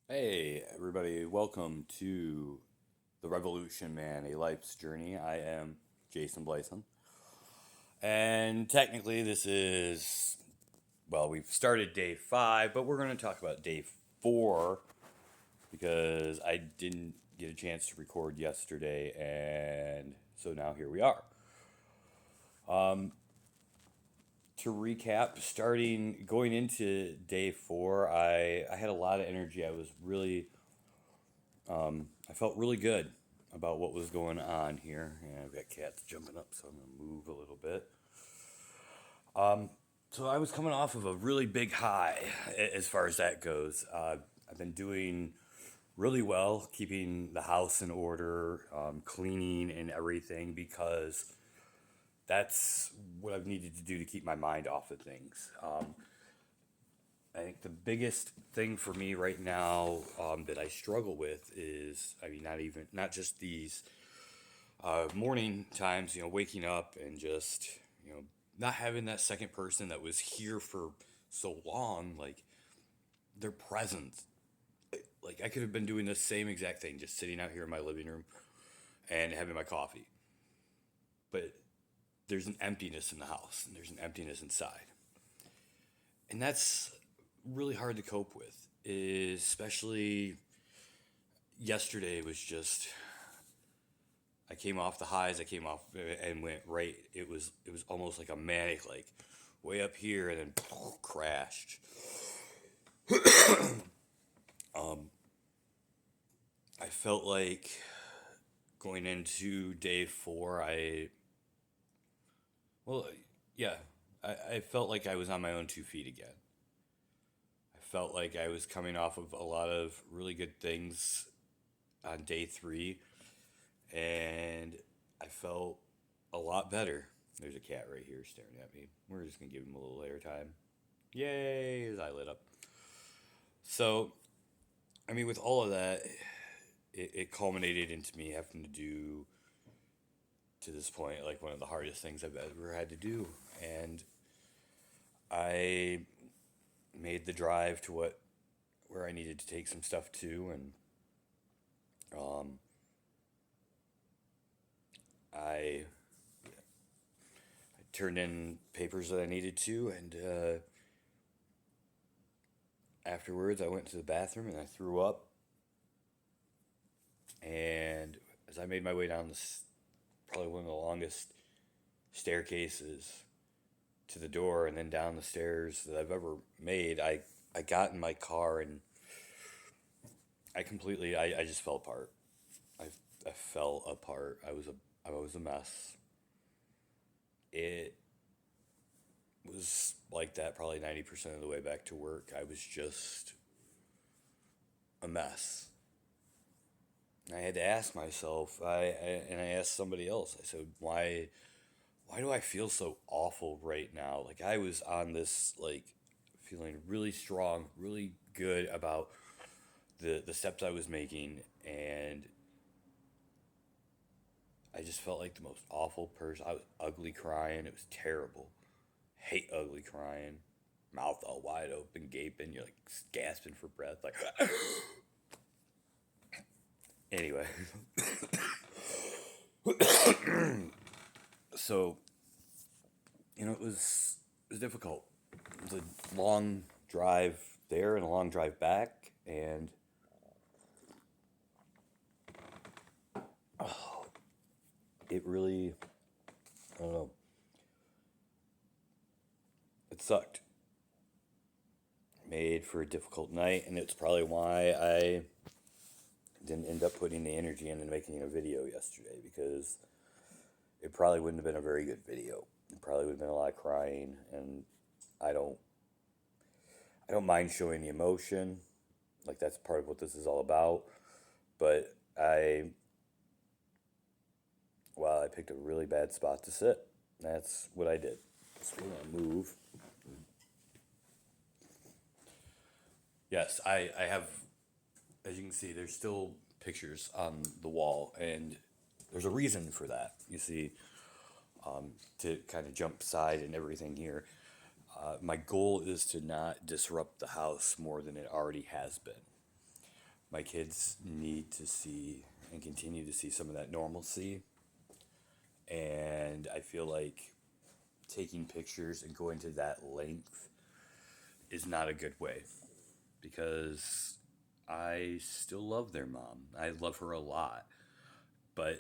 Hey, everybody, welcome to The Revolution Man, a life's journey. I am Jason Blyson. And technically, this is, well, we've started day 5, but we're going to talk about day 4 because I didn't get a chance to record yesterday, and so now here we are. To recap, going into day 4, I had a lot of energy. I felt really good about what was going on here. And I've got cats jumping up, so I'm going to move a little bit. So I was coming off of a really big high as far as that goes. I've been doing really well, keeping the house in order, cleaning and everything, because that's what I've needed to do to keep my mind off of things. I think the biggest thing for me right now that I struggle with is, not just these morning times, waking up and just, not having that second person that was here for so long, like their presence. Like I could have been doing the same exact thing, just sitting out here in my living room and having my coffee. But there's an emptiness in the house and there's an emptiness inside. And that's really hard to cope with, especially yesterday was just I came off the highs. I came off and went right. It was almost like a manic, like way up here, and then crashed. I felt like going into day 4. Well, yeah, I felt like I was on my own 2 feet again. I felt like I was coming off of a lot of really good things on day 3, and I felt a lot better. There's a cat right here staring at me. We're just gonna give him a little airtime. Yay! His eye lit up. So, with all of that, it culminated into me having to do, to this point, like one of the hardest things I've ever had to do. And I made the drive to where I needed to take some stuff to, and um, I turned in papers that I needed to, and afterwards I went to the bathroom and I threw up. And as I made my way down this, probably one of the longest staircases to the door and then down the stairs that I've ever made, I got in my car and I just fell apart. I, I fell apart. I was a mess. It was like that probably 90% of the way back to work. I was just a mess. I had to ask myself, and I asked somebody else. I said, why do I feel so awful right now? Like I was on this like feeling really strong, really good about the steps I was making, and I just felt like the most awful person. I was ugly crying. It was terrible. Hate ugly crying. Mouth all wide open, gaping. You're like gasping for breath. Like, anyway. So, it was difficult. It was a long drive there and a long drive back. And it really, I don't know, it sucked. Made for a difficult night, and it's probably why I didn't end up putting the energy in and making a video yesterday, because it probably wouldn't have been a very good video. It probably would have been a lot of crying, and I don't I don't mind showing the emotion. Like that's part of what this is all about. But I picked a really bad spot to sit. That's what I did. So we're gonna move. Yes, I have, as you can see, there's still pictures on the wall, and there's a reason for that. You see, to kind of jump side and everything here. My goal is to not disrupt the house more than it already has been. My kids need to see and continue to see some of that normalcy. And I feel like taking pictures and going to that length is not a good way because I still love their mom. I love her a lot, but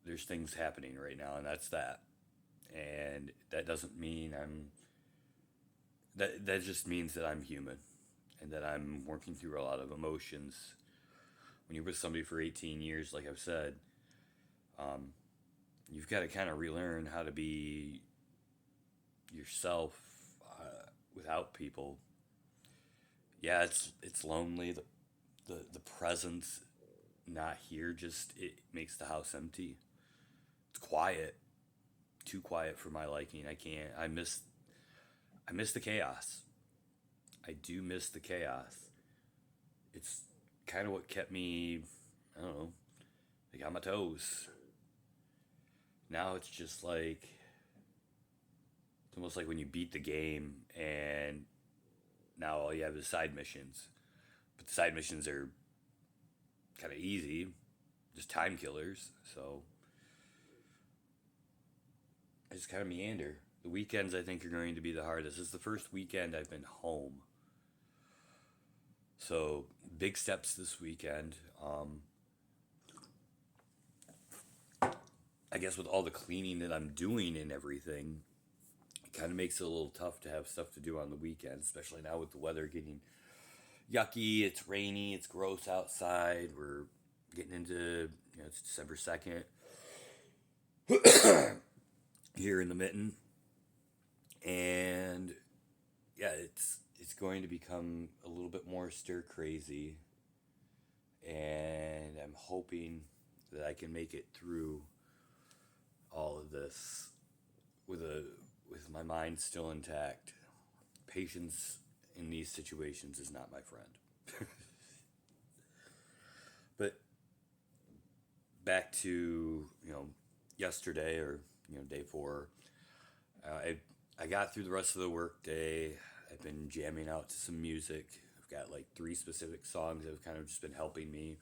there's things happening right now, and that's that. And that doesn't mean that just means that I'm human and that I'm working through a lot of emotions. When you're with somebody for 18 years, like I've said, um, you've got to kind of relearn how to be yourself without people. Yeah, it's lonely. The presence not here just it makes the house empty. It's quiet, too quiet for my liking. I can't. I miss the chaos. I do miss the chaos. It's kind of what kept me, I don't know, like on my toes. Now it's just like it's almost like when you beat the game and now all you have is side missions. But the side missions are kind of easy, just time killers. So I just kind of meander. The weekends I think are going to be the hardest. This is the first weekend I've been home. So big steps this weekend. I guess with all the cleaning that I'm doing and everything, it kind of makes it a little tough to have stuff to do on the weekend, especially now with the weather getting yucky. It's rainy. It's gross outside. We're getting into it's December 2nd here in the mitten, and yeah, it's going to become a little bit more stir crazy, and I'm hoping that I can make it through all of this with my mind still intact. Patience in these situations is not my friend. But back to yesterday or day 4, I got through the rest of the workday. I've been jamming out to some music. I've got like 3 specific songs that have kind of just been helping me.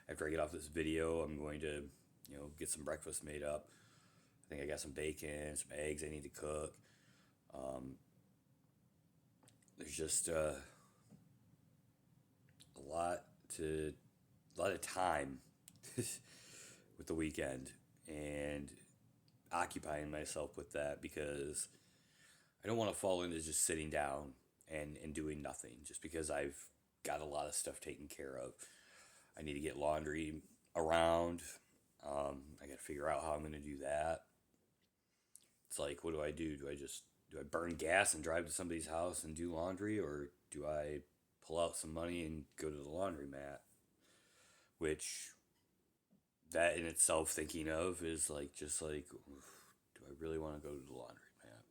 After I get off this video, I'm going to get some breakfast made up. I think I got some bacon, some eggs I need to cook. Um, there's just a lot to a lot of time with the weekend and occupying myself with that because I don't want to fall into just sitting down and doing nothing just because I've got a lot of stuff taken care of. I need to get laundry around. I got to figure out how I'm going to do that. It's like, what do I do? Do I burn gas and drive to somebody's house and do laundry, or do I pull out some money and go to the laundromat? Which that in itself, thinking of is like just like, oof, do I really want to go to the laundromat?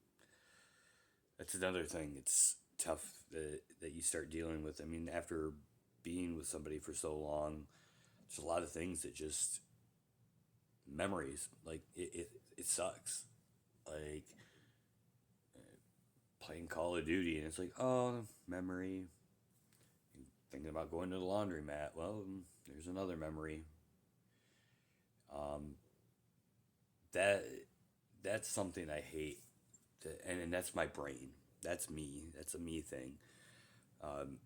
That's another thing. It's tough that you start dealing with. I mean, after being with somebody for so long, there's a lot of things that just memories. Like it sucks. Like playing Call of Duty, and it's like, oh, memory. Thinking about going to the laundromat. Well, there's another memory. Um, that that's something I hate, and that's my brain. That's me. That's a me thing. Um,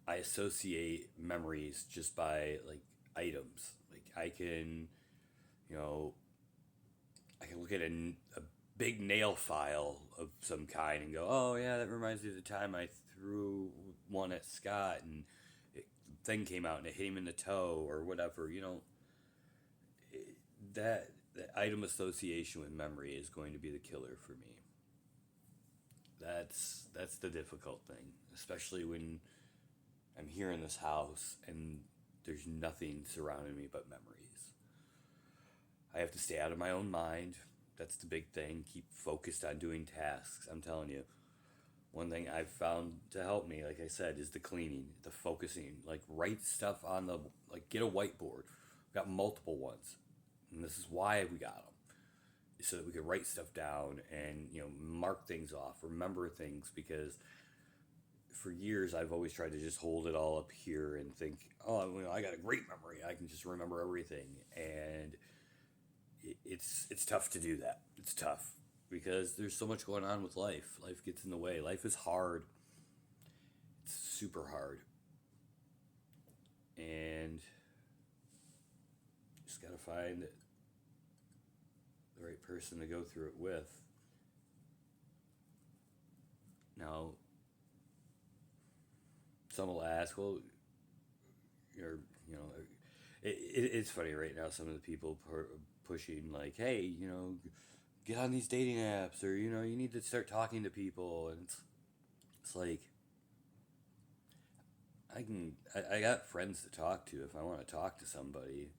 I associate memories just by like items. Like you know, I can look at a big nail file of some kind and go, oh yeah, that reminds me of the time I threw one at Scott and the thing came out and it hit him in the toe or whatever. That item association with memory is going to be the killer for me. That's the difficult thing, especially when I'm here in this house and there's nothing surrounding me but memories. I have to stay out of my own mind. That's the big thing. Keep focused on doing tasks. I'm telling you, one thing I've found to help me, like I said, is the cleaning, the focusing. Like write stuff on the like get a whiteboard. We've got multiple ones, and this is why we got them, so that we could write stuff down and mark things off, remember things because for years I've always tried to just hold it all up here and think, oh, I got a great memory. I can just remember everything, and it's tough to do that. It's tough because there's so much going on with life. Life gets in the way. Life is hard. It's super hard, and just gotta find the right person to go through it with. Now, some will ask, well, you're, you know, it's funny right now. Some of the people pushing like, hey, get on these dating apps, or you need to start talking to people, and it's like I got friends to talk to if I want to talk to somebody,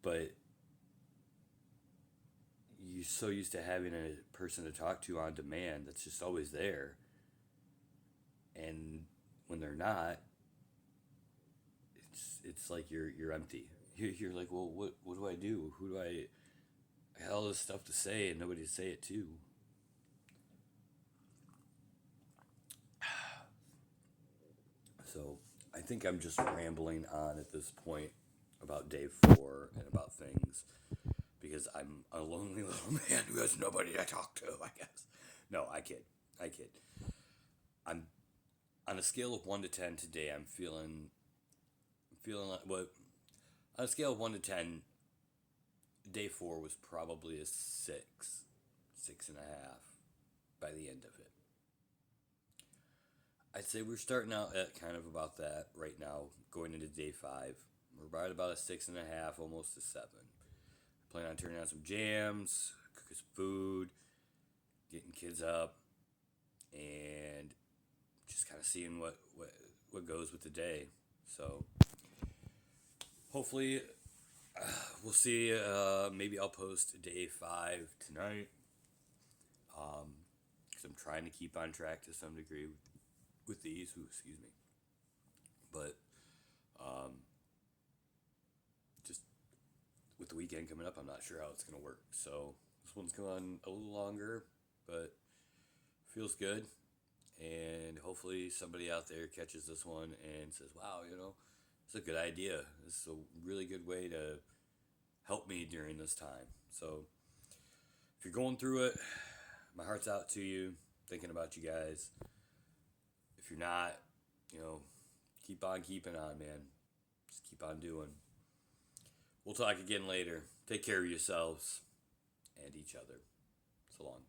but you're so used to having a person to talk to on demand that's just always there, and when they're not, it's like you're empty. You're like, well, what do I do? Who do I got all this stuff to say and nobody to say it to. So I think I'm just rambling on at this point about day 4 and about things because I'm a lonely little man who has nobody to talk to, I guess. No, I kid. I kid. I'm on a scale of 1 to 10 today. I'm feeling like what on a scale of 1 to 10. Day 4 was probably a 6.5 by the end of it. I'd say we're starting out at kind of about that right now, going into day 5. We're right about a 6.5, almost a 7. Plan on turning on some jams, cooking some food, getting kids up, and just kind of seeing what goes with the day. So hopefully we'll see. Maybe I'll post day 5 tonight. Because I'm trying to keep on track to some degree with these. Ooh, excuse me. But just with the weekend coming up, I'm not sure how it's going to work. So this one's going a little longer, but feels good. And hopefully somebody out there catches this one and says, wow, it's a good idea. This is a really good way to help me during this time. So if you're going through it, my heart's out to you, thinking about you guys. If you're not, keep on keeping on, man. Just keep on doing. We'll talk again later. Take care of yourselves and each other. So long.